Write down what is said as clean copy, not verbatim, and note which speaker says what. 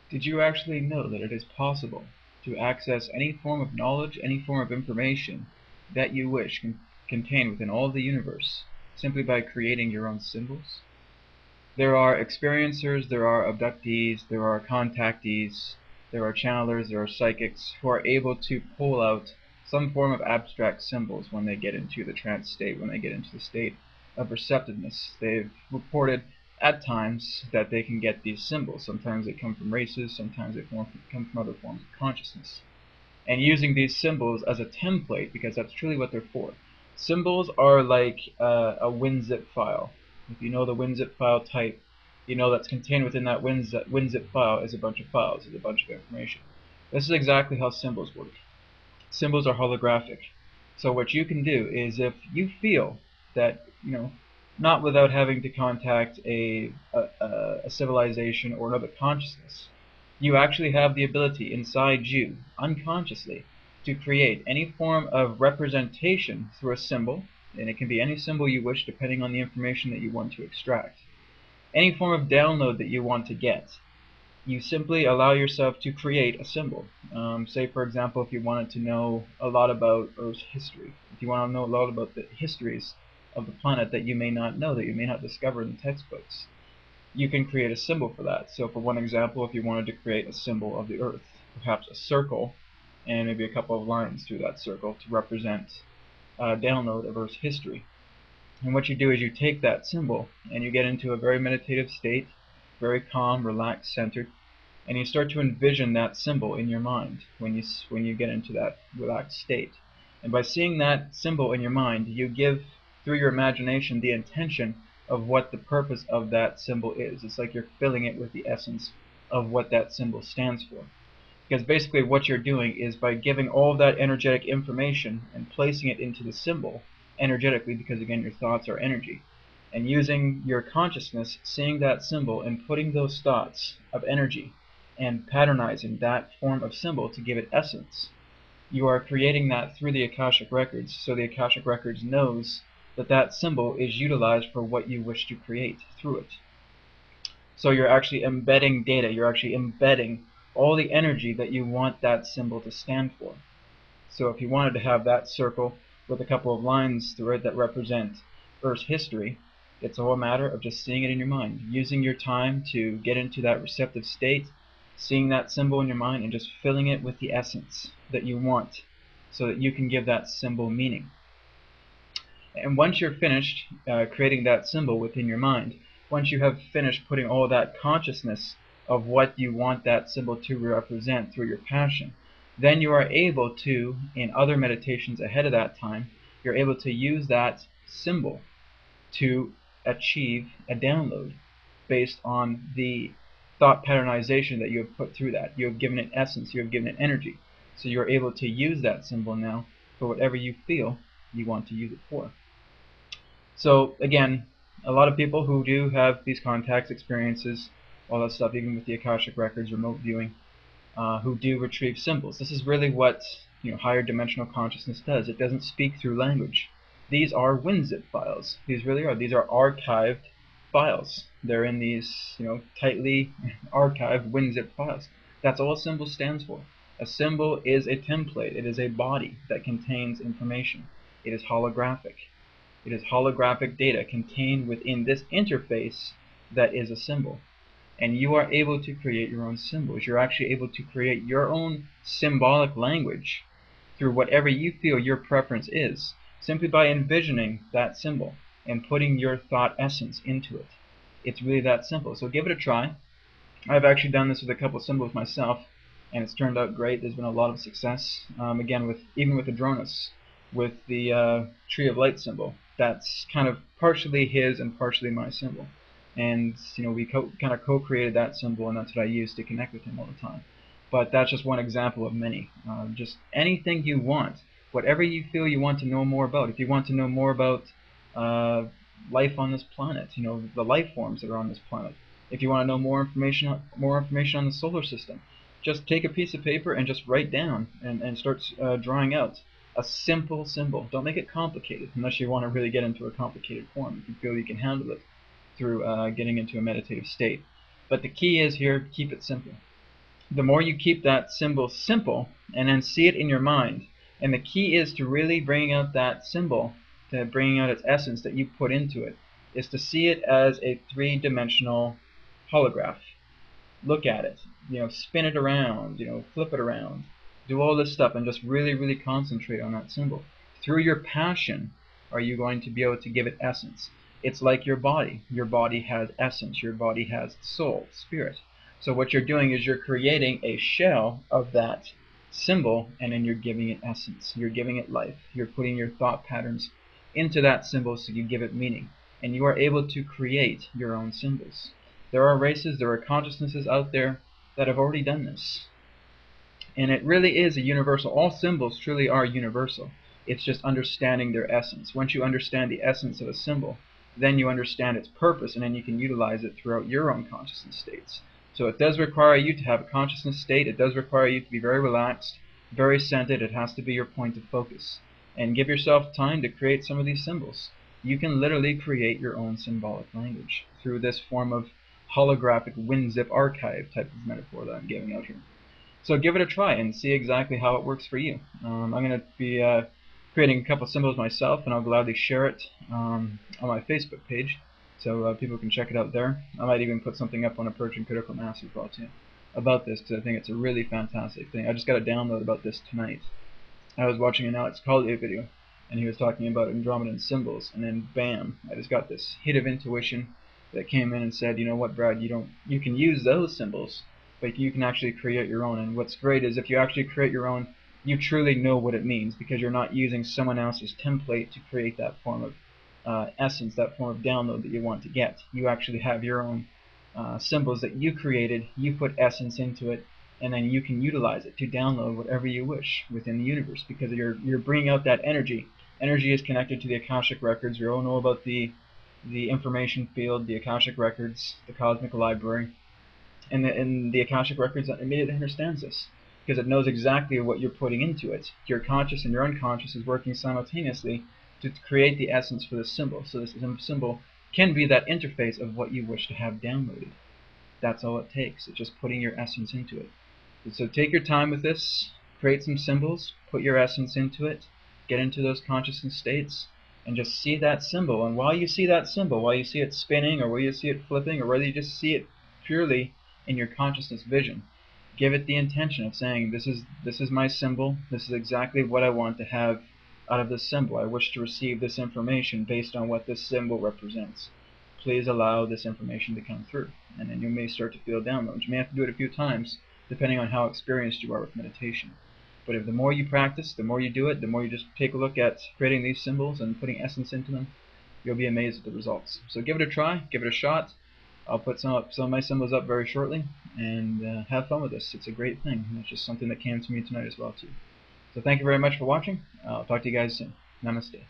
Speaker 1: Did you actually know that it is possible to access any form of knowledge, any form of information that you wish contained within all of the universe simply by creating your own symbols? There are experiencers, there are abductees, there are contactees, there are channelers, there are psychics who are able to pull out some form of abstract symbols when they get into the trance state, when they get into the state of receptiveness. They've reported at times that they can get these symbols. Sometimes they come from races, sometimes they come from other forms of consciousness. And using these symbols as a template, because that's truly what they're for. Symbols are like a winzip file. If you know the winzip file type, you know that's contained within that winzip file is a bunch of files, is a bunch of information. This is exactly how symbols work. Symbols are holographic. So what you can do is, if you feel that, not without having to contact a civilization or another consciousness, you actually have the ability inside you, unconsciously, to create any form of representation through a symbol, and it can be any symbol you wish depending on the information that you want to extract. Any form of download that you want to get, you simply allow yourself to create a symbol. Say, for example, if you wanted to know a lot about Earth's history, if you want to know a lot about the histories of the planet that you may not know, that you may not discover in the textbooks, you can create a symbol for that. So for one example, if you wanted to create a symbol of the Earth, perhaps a circle, and maybe a couple of lines through that circle to represent a download of Earth's history. And what you do is you take that symbol and you get into a very meditative state, very calm, relaxed, centered, and you start to envision that symbol in your mind when you get into that relaxed state. And by seeing that symbol in your mind, you give, through your imagination, the intention of what the purpose of that symbol is. It's like you're filling it with the essence of what that symbol stands for. Because basically what you're doing is, by giving all of that energetic information and placing it into the symbol energetically, because again your thoughts are energy, and using your consciousness, seeing that symbol and putting those thoughts of energy and patternizing that form of symbol to give it essence, you are creating that through the Akashic Records, so the Akashic Records knows that that symbol is utilized for what you wish to create through it. So you're actually embedding data, you're actually embedding all the energy that you want that symbol to stand for. So if you wanted to have that circle with a couple of lines through it that represent Earth's history, it's all a matter of just seeing it in your mind, using your time to get into that receptive state, seeing that symbol in your mind and just filling it with the essence that you want so that you can give that symbol meaning. And once you're finished creating that symbol within your mind, once you have finished putting all that consciousness of what you want that symbol to represent through your passion, then you are able to, in other meditations ahead of that time, you're able to use that symbol to achieve a download based on the thought patternization that you have put through that. You have given it essence, you have given it energy. So you're able to use that symbol now for whatever you feel you want to use it for. So again, a lot of people who do have these contacts, experiences, all that stuff, even with the Akashic Records, remote viewing, who do retrieve symbols. This is really what higher dimensional consciousness does. It doesn't speak through language. These are WinZip files. These really are. These are archived files. They're in these tightly archived WinZip files. That's all a symbol stands for. A symbol is a template. It is a body that contains information. It is holographic. It is holographic data contained within this interface that is a symbol. And you are able to create your own symbols. You're actually able to create your own symbolic language through whatever you feel your preference is, simply by envisioning that symbol and putting your thought essence into it. It's really that simple. So give it a try. I've actually done this with a couple of symbols myself, and it's turned out great. There's been a lot of success. Again, even with the Adronis, with the Tree of Light symbol, that's kind of partially his and partially my symbol. And we kind of co-created that symbol, and that's what I use to connect with him all the time. But that's just one example of many. Just anything you want, whatever you feel you want to know more about. If you want to know more about life on this planet, the life forms that are on this planet. If you want to know more information on the solar system, just take a piece of paper and just write down and start drawing out a simple symbol. Don't make it complicated unless you want to really get into a complicated form. If you feel you can handle it through getting into a meditative state. But the key is here, keep it simple. the more you keep that symbol simple and then see it in your mind. And the key is to really bring out that symbol, to bringing out its essence that you put into it, is to see it as a three-dimensional holograph. Look at it, spin it around, flip it around, do all this stuff and just really, really concentrate on that symbol. Through your passion are you going to be able to give it essence. It's like your body. Your body has essence. Your body has soul, spirit. So what you're doing is you're creating a shell of that symbol, and then you're giving it essence. You're giving it life. You're putting your thought patterns into that symbol so you give it meaning. And you are able to create your own symbols. There are races, there are consciousnesses out there that have already done this. And it really is a universal. All symbols truly are universal. It's just understanding their essence. Once you understand the essence of a symbol, then you understand its purpose, and then you can utilize it throughout your own consciousness states. So it does require you to have a consciousness state. It does require you to be very relaxed, very centered. It has to be your point of focus. And give yourself time to create some of these symbols. You can literally create your own symbolic language through this form of holographic WinZip archive type of metaphor that I'm giving out here. So give it a try and see exactly how it works for you. I'm going to be creating a couple symbols myself, and I'll gladly share it on my Facebook page, so people can check it out there. I might even put something up on Approaching Critical Mass as well too about this, because I think it's a really fantastic thing. I just got a download about this tonight. I was watching an Alex Collier video, and he was talking about Andromedan symbols, and then bam, I just got this hit of intuition that came in and said, you know what, Brad, you can use those symbols, but you can actually create your own. And what's great is if you actually create your own, you truly know what it means, because you're not using someone else's template to create that form of essence, that form of download that you want to get. You actually have your own symbols that you created, you put essence into it, and then you can utilize it to download whatever you wish within the universe, because you're bringing out that energy. Energy is connected to the Akashic records. We all know about the information field, the Akashic records, the cosmic library. And the Akashic records immediately understands this, because it knows exactly what you're putting into it. Your conscious and your unconscious is working simultaneously to create the essence for this symbol. So this symbol can be that interface of what you wish to have downloaded. That's all it takes. It's just putting your essence into it. So take your time with this, create some symbols, put your essence into it, get into those consciousness states, and just see that symbol. And while you see that symbol, while you see it spinning, or while you see it flipping, or whether you just see it purely in your consciousness vision, give it the intention of saying, this is my symbol, this is exactly what I want to have out of this symbol. I wish to receive this information based on what this symbol represents. Please allow this information to come through. And then you may start to feel downloads. You may have to do it a few times, depending on how experienced you are with meditation. But if the more you practice, the more you do it, the more you just take a look at creating these symbols and putting essence into them, you'll be amazed at the results. So give it a try, give it a shot. I'll put some of my symbols up very shortly, and have fun with this. It's a great thing. It's just something that came to me tonight as well too. So thank you very much for watching. I'll talk to you guys soon. Namaste.